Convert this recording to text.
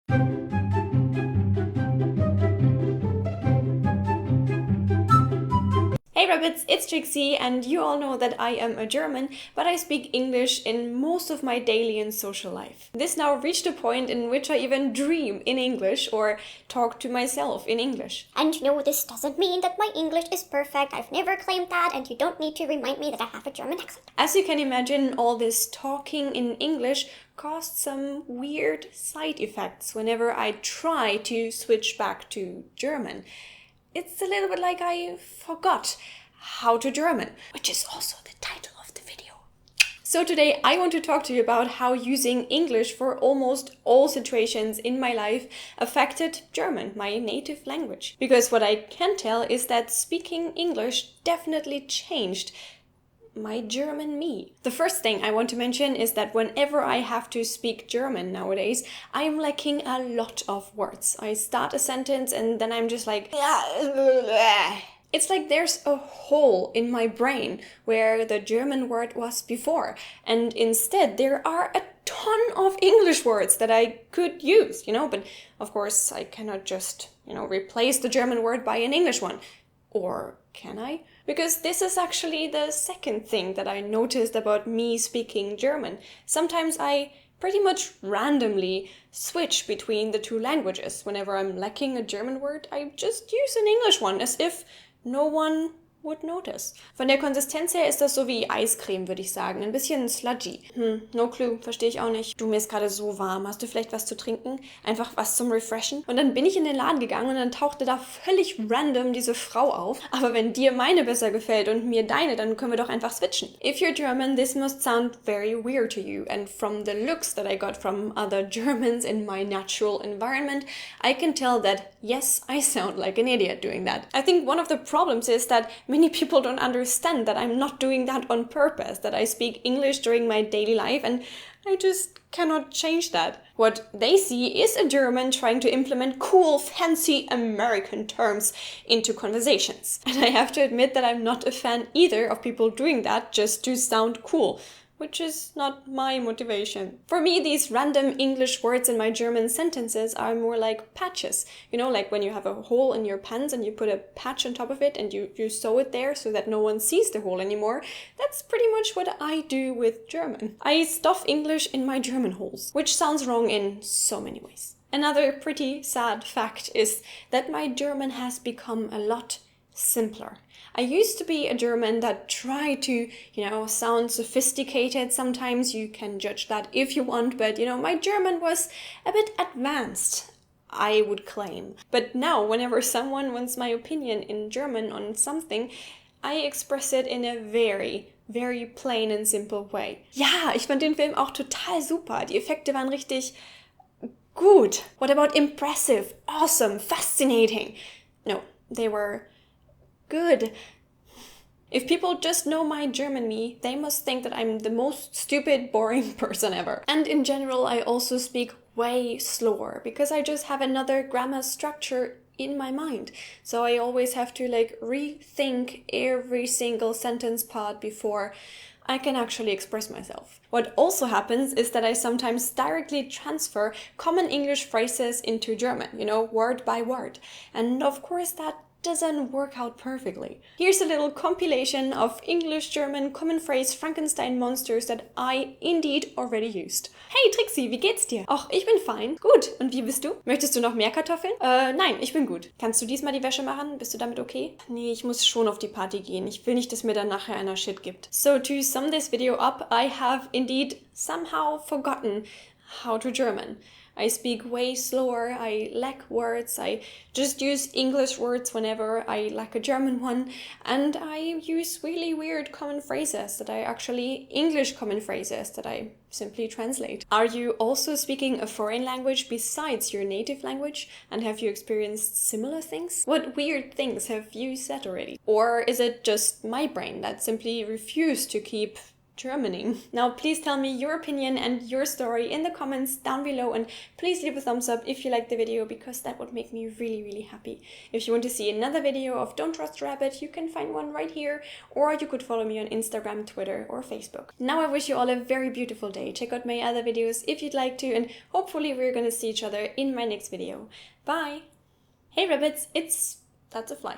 Hey Rabbits, it's Trixie, and you all know that I am a German, but I speak English in most of my daily and social life. This now reached a point in which I even dream in English or talk to myself in English. And no, this doesn't mean that my English is perfect. I've never claimed that, and you don't need to remind me that I have a German accent. As you can imagine, all this talking in English caused some weird side effects whenever I try to switch back to German. It's a little bit like I forgot how to German, which is also the title of the video. So today I want to talk to you about how using English for almost all situations in my life affected German, my native language. Because what I can tell is that speaking English definitely changed my German me. The first thing I want to mention is that whenever I have to speak German nowadays, I'm lacking a lot of words. I start a sentence and then I'm just like... It's like there's a hole in my brain where the German word was before. And instead there are a ton of English words that I could use, but of course I cannot just, replace the German word by an English one. Or can I? Because this is actually the second thing that I noticed about me speaking German. Sometimes I pretty much randomly switch between the two languages. Whenever I'm lacking a German word, I just use an English one, as if no one would notice. Von der Konsistenz her ist das so wie Eiscreme, würde ich sagen. Ein bisschen sludgy. No clue, verstehe ich auch nicht. Du, mir ist gerade so warm. Hast du vielleicht was zu trinken? Einfach was zum Refreshen? Und dann bin ich in den Laden gegangen und dann tauchte da völlig random diese Frau auf. Aber wenn dir meine besser gefällt und mir deine, dann können wir doch einfach switchen. If you're German, this must sound very weird to you. And from the looks that I got from other Germans in my natural environment, I can tell that, yes, I sound like an idiot doing that. I think one of the problems is that many people don't understand that I'm not doing that on purpose, that I speak English during my daily life, and I just cannot change that. What they see is a German trying to implement cool, fancy American terms into conversations. And I have to admit that I'm not a fan either of people doing that just to sound cool, which is not my motivation. For me, these random English words in my German sentences are more like patches. Like when you have a hole in your pants and you put a patch on top of it and you sew it there so that no one sees the hole anymore. That's pretty much what I do with German. I stuff English in my German holes, which sounds wrong in so many ways. Another pretty sad fact is that my German has become a lot simpler. I used to be a German that tried to, sound sophisticated. Sometimes you can judge that if you want, but, my German was a bit advanced, I would claim. But now, whenever someone wants my opinion in German on something, I express it in a very, very plain and simple way. Ja, ich fand den Film auch total super. Die Effekte waren richtig gut. What about impressive, awesome, fascinating? No, they were good. If people just know my German me, they must think that I'm the most stupid, boring person ever. And in general, I also speak way slower because I just have another grammar structure in my mind. So I always have to rethink every single sentence part before I can actually express myself. What also happens is that I sometimes directly transfer common English phrases into German, word by word. And of course that doesn't work out perfectly. Here's a little compilation of English-German common phrase Frankenstein monsters that I indeed already used. Hey Trixie, wie geht's dir? Ach, ich bin fein. Gut, und wie bist du? Möchtest du noch mehr Kartoffeln? Nein, ich bin gut. Kannst du diesmal die Wäsche machen? Bist du damit okay? Nee, ich muss schon auf die Party gehen. Ich will nicht, dass mir dann nachher einer Shit gibt. So to sum this video up, I have indeed somehow forgotten how to German. I speak way slower, I lack words, I just use English words whenever I lack a German one, and I use really weird common phrases that English common phrases that I simply translate. Are you also speaking a foreign language besides your native language, and have you experienced similar things? What weird things have you said already? Or is it just my brain that simply refused to keep Germaning. Now please tell me your opinion and your story in the comments down below, and please leave a thumbs up if you liked the video, because that would make me really happy. If you want to see another video of Don't Trust the Rabbit, you can find one right here, or you could follow me on Instagram, Twitter or Facebook. Now I wish you all a very beautiful day. Check out my other videos if you'd like to, and hopefully we're gonna see each other in my next video. Bye! Hey rabbits, that's a fly.